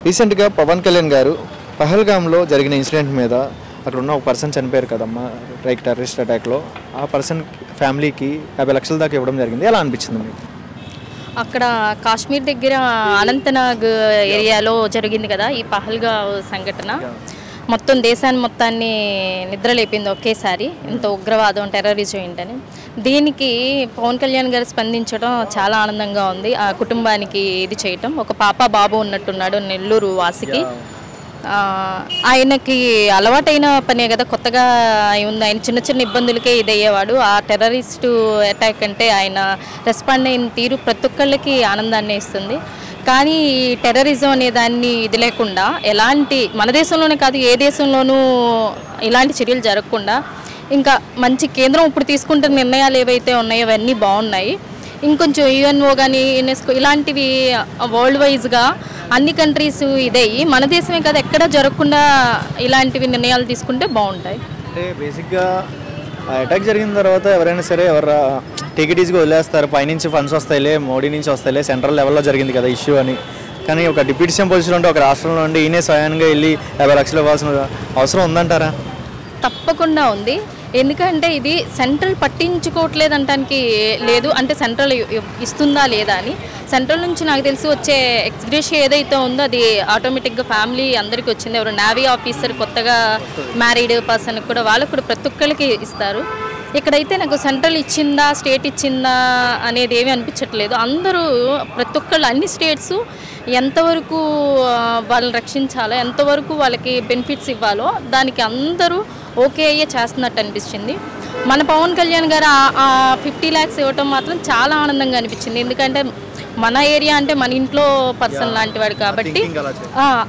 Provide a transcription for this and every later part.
రీసెంట్గా పవన్ కళ్యాణ్ గారు పహల్గామ్లో జరిగిన ఇన్సిడెంట్ మీద అక్కడ ఉన్న ఒక పర్సన్ చనిపోయారు కదమ్మా, టెర్రరిస్ట్ అటాక్లో. ఆ పర్సన్ ఫ్యామిలీకి 50 లక్షల దాకా ఇవ్వడం జరిగింది. ఎలా అనిపించింది మీకు? అక్కడ కాశ్మీర్ దగ్గర అనంతనాగ్ ఏరియాలో జరిగింది కదా ఈ పహల్గావ్ సంఘటన. మొత్తం దేశాన్ని మొత్తాన్ని నిద్రలేపింది ఒకేసారి. ఇంత ఉగ్రవాదం, టెర్రరిజం ఏంటని. దీనికి పవన్ కళ్యాణ్ గారు స్పందించడం చాలా ఆనందంగా ఉంది. ఆ కుటుంబానికి ఇది చేయటం. ఒక పాప బాబు ఉన్నట్టున్నాడు, నెల్లూరు వాసికి. ఆయనకి అలవాటైన పనే కదా, కొత్తగా ఉంది. ఆయన చిన్న చిన్న ఇబ్బందులకే ఇదయ్యేవాడు. ఆ టెర్రరిస్టు అటాక్ అంటే ఆయన రెస్పాండ్ అయిన తీరు ప్రతి ఒక్కళ్ళకి ఆనందాన్ని ఇస్తుంది. కానీ ఈ టెర్రరిజం అనే దాన్ని ఇది లేకుండా, ఎలాంటి మన దేశంలోనే కాదు ఏ దేశంలోనూ ఇలాంటి చర్యలు జరగకుండా ఇంకా మంచి కేంద్రం ఇప్పుడు తీసుకుంటున్న నిర్ణయాలు ఏవైతే ఉన్నాయో అవన్నీ బాగున్నాయి. ఇంకొంచెం యుఎన్ఓ కానీ యునెస్కో ఇలాంటివి వరల్డ్ వైజ్గా అన్ని కంట్రీస్ ఇదయ్యి మన దేశమే కాదు ఎక్కడ జరగకుండా ఇలాంటివి నిర్ణయాలు తీసుకుంటే బాగుంటాయి. అంటే బేసిక్గా అటాక్ జరిగిన తర్వాత ఎవరైనా సరే టికెట్ ఈజీగా వదిలేస్తారు, పైనుంచి ఫండ్స్ వస్తాయిలే, మోడీ నుంచి వస్తాయిలే, సెంట్రల్ లెవెల్లో జరిగింది కదా ఇష్యూ అని. కానీ ఒక డిప్యూటీ సీఎం పొజిషన్ ఉంటే ఒక రాష్ట్రంలో ఉండి ఈయనే స్వయంగా వెళ్ళి 50 లక్షలు ఇవ్వాల్సిన అవసరం ఉందంటారా? తప్పకుండా ఉంది. ఎందుకంటే ఇది సెంట్రల్ పట్టించుకోవట్లేదు అనడానికి లేదు. అంటే సెంట్రల్ ఇస్తుందా లేదా అని. సెంట్రల్ నుంచి నాకు తెలిసి వచ్చే ఎక్స్గ్రేషియా ఏదైతే ఉందో అది ఆటోమేటిక్గా ఫ్యామిలీ అందరికీ వచ్చింది. ఎవరు నేవీ ఆఫీసర్ కొత్తగా మ్యారీడ్ పర్సన్కి కూడా వాళ్ళకు కూడా ప్రతి ఒక్కరికి ఇస్తారు. ఇక్కడైతే నాకు సెంట్రల్ ఇచ్చిందా స్టేట్ ఇచ్చిందా అనేది ఏమీ అనిపించట్లేదు. అందరూ ప్రతి ఒక్కళ్ళు అన్ని స్టేట్స్ ఎంతవరకు వాళ్ళని రక్షించాలో, ఎంతవరకు వాళ్ళకి బెనిఫిట్స్ ఇవ్వాలో దానికి అందరూ ఓకే అయ్యే చేస్తున్నట్టు అనిపించింది. మన పవన్ కళ్యాణ్ గారు ఆ 50 lakhs ఇవ్వటం మాత్రం చాలా ఆనందంగా అనిపించింది. ఎందుకంటే మన ఏరియా అంటే మన ఇంట్లో పర్సన్ లాంటి వాడు కాబట్టి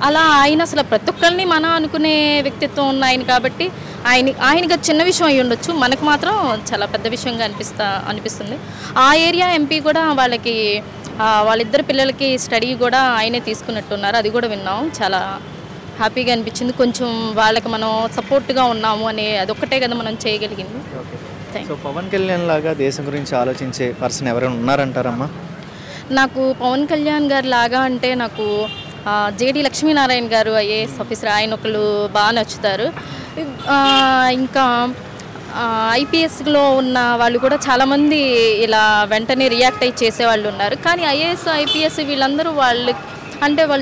అలా ఆయన అసలు ప్రతి ఒక్కరిని మన అనుకునే వ్యక్తిత్వం ఉన్న ఆయన కాబట్టి ఆయనకి చిన్న విషయం అయ్యి ఉండొచ్చు, మనకు మాత్రం చాలా పెద్ద విషయంగా అనిపిస్తుంది. ఆ ఏరియా ఎంపీ కూడా వాళ్ళిద్దరు పిల్లలకి స్టడీ కూడా ఆయనే తీసుకున్నట్టున్నారు. అది కూడా విన్నాం. చాలా హ్యాపీగా అనిపించింది. కొంచెం వాళ్ళకి మనం సపోర్ట్గా ఉన్నాము అనే అదొక్కటే కదా మనం చేయగలిగింది. సో పవన్ కళ్యాణ్ లాగా దేశం గురించి ఆలోచించే పర్సన్ ఎవరైనా ఉన్నారంటారమ్మా? నాకు పవన్ కళ్యాణ్ గారు లాగా అంటే నాకు జేడి లక్ష్మీనారాయణ గారు ఐఏఎస్ ఆఫీసర్, ఆయన ఒకళ్ళు బాగా నచ్చుతారు. ఇంకా ఐపీఎస్లో ఉన్న వాళ్ళు కూడా చాలామంది ఇలా వెంటనే రియాక్ట్ అయ్యి చేసేవాళ్ళు ఉన్నారు. కానీ ఐఏఎస్ ఐపీఎస్ వీళ్ళందరూ వాళ్ళు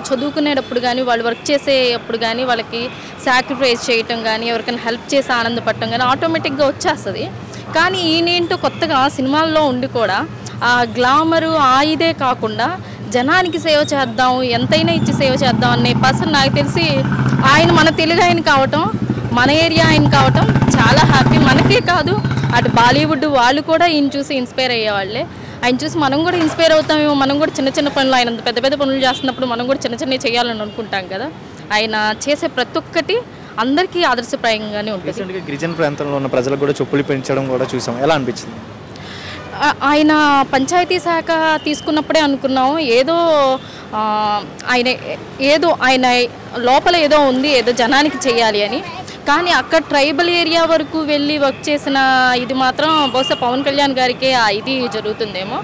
చదువుకునేటప్పుడు కానీ వాళ్ళు వర్క్ చేసేటప్పుడు కానీ వాళ్ళకి సాక్రిఫైస్ చేయటం కానీ ఎవరికైనా హెల్ప్ చేసి ఆనందపడటం కానీ ఆటోమేటిక్గా వచ్చేస్తుంది. కానీ ఈయనేంటో కొత్తగా సినిమాల్లో ఉండి కూడా ఆ గ్లామరు ఇదే కాకుండా జనానికి సేవ చేద్దాం, ఎంతైనా ఇచ్చి సేవ చేద్దాం అనే పర్సన్. నాకు తెలిసి ఆయన మన తెలుగు ఆయన కావటం, మన ఏరియా ఆయన కావటం చాలా హ్యాపీ. మనకే కాదు అటు బాలీవుడ్ వాళ్ళు కూడా ఈయన చూసి ఇన్స్పైర్ అయ్యేవాళ్ళే. ఆయన చూసి మనం కూడా ఇన్స్పైర్ అవుతామేమో. మనం కూడా చిన్న చిన్న పనులు, ఆయన పెద్ద పెద్ద పనులు చేస్తున్నప్పుడు మనం కూడా చిన్న చిన్నవి చేయాలని అనుకుంటాం కదా. ఆయన చేసే ప్రతి ఒక్కటి అందరికీ ఆదర్శప్రాయంగానే ఉంటుంది. గిరిజన ప్రాంతంలో ఉన్న ప్రజలకు కూడా చెప్పులు పెంచడం కూడా చూసాం. ఎలా అనిపించింది? ఆయన పంచాయతీ శాఖ తీసుకున్నప్పుడే అనుకున్నాము ఆయన లోపల ఏదో ఉంది, ఏదో జనానికి చేయాలి అని. కానీ అక్కడ ట్రైబల్ ఏరియా వరకు వెళ్ళి వర్క్ చేసిన ఇది మాత్రం బహుశా పవన్ కళ్యాణ్ గారికే ఇది జరుగుతుందేమో.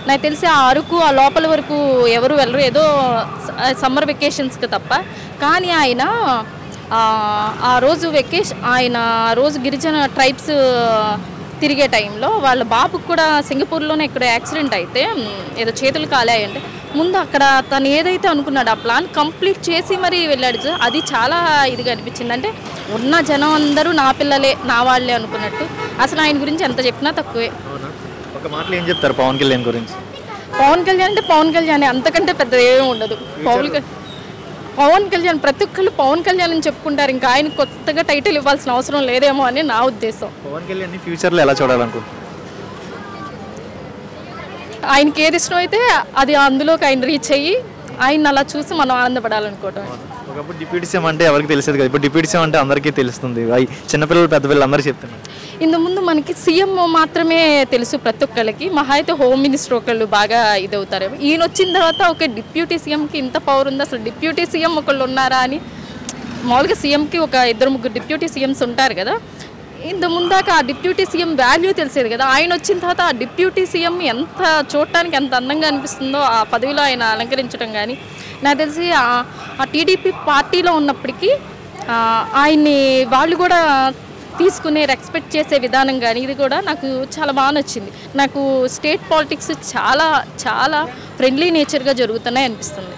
నాకు తెలిసి ఆ అరకు ఆ లోపల వరకు ఎవరు వెళ్ళరు, ఏదో సమ్మర్ వెకేషన్స్కి తప్ప. కానీ ఆయన ఆ రోజు ఆయన రోజు గిరిజన ట్రైబ్స్ తిరిగే టైంలో వాళ్ళ బాబుకు కూడా సింగపూర్లోనే ఇక్కడ యాక్సిడెంట్ అయితే ఏదో చేతులు కాలాయంటే ముందు అక్కడ తను ఏదైతే అనుకున్నాడు ఆ ప్లాన్ కంప్లీట్ చేసి మరీ వెళ్ళాడు. అది చాలా ఇదిగా అనిపించింది. అంటే ఉన్న జనం అందరూ నా పిల్లలే, నా వాళ్ళే అనుకున్నట్టు. అసలు ఆయన గురించి ఎంత చెప్పినా తక్కువే. ఒక మాటలు ఏం చెప్తారు పవన్ కళ్యాణ్ గురించి? పవన్ కళ్యాణ్ అంటే పవన్ కళ్యాణ్, అంతకంటే పెద్ద ఏమీ ఉండదు. పవన్ కళ్యాణ్ ప్రతి ఒక్కళ్ళు పవన్ కళ్యాణ్ అని చెప్పుకుంటారు. ఇంకా ఆయన కొత్తగా టైటిల్ ఇవ్వాల్సిన అవసరం లేదేమో అని నా ఉద్దేశం. పవన్ కళ్యాణ్ ఫ్యూచర్లో ఎలా చూడాలనుకుంటున్నారు? ఆయనకి ఏది ఇష్టం అయితే అది అందులోకి ఆయన రీచ్ అయ్యి ఆయన అలా చూసి మనం ఆనందపడాలనుకోవటం. ఒకప్పుడు డిప్యూటీ సీఎం అంటే ఎవరికి తెలిసేది కదా, ఇప్పుడు డిప్యూటీ సీఎం అంటే అందరికీ తెలుస్తుంది. చిన్నపిల్లలు పెద్దపిల్లలు అందరూ చెప్తున్నారు. ఇంతకుముందు మనకి సీఎం మాత్రమే తెలుసు ప్రతి ఒక్కరికి. మహా అయితే హోమ్ మినిస్టర్ ఒకళ్ళు బాగా ఇదవుతారేమో. ఈయన వచ్చిన తర్వాత ఒక డిప్యూటీ సీఎంకి ఇంత పవర్ ఉంది, అసలు డిప్యూటీ సీఎం ఒకళ్ళు ఉన్నారా అని. మామూలుగా సీఎంకి ఒక 2-3 డిప్యూటీ సీఎంస్ ఉంటారు కదా. ఇంత ముందాక ఆ డిప్యూటీ సీఎం వాల్యూ తెలిసేది కదా. ఆయన వచ్చిన తర్వాత ఆ డిప్యూటీ సీఎం ఎంత చూడటానికి ఎంత అందంగా అనిపిస్తుందో ఆ పదవిలో ఆయన అలంకరించడం కానీ, నాకు తెలిసి ఆ టీడీపీ పార్టీలో ఉన్నప్పటికీ ఆయన్ని వాళ్ళు కూడా తీసుకునే రెస్పెక్ట్ చేసే విధానం కానీ ఇది కూడా నాకు చాలా బాగా నచ్చింది. నాకు స్టేట్ పాలిటిక్స్ చాలా చాలా ఫ్రెండ్లీ నేచర్గా జరుగుతున్నాయి అనిపిస్తుంది.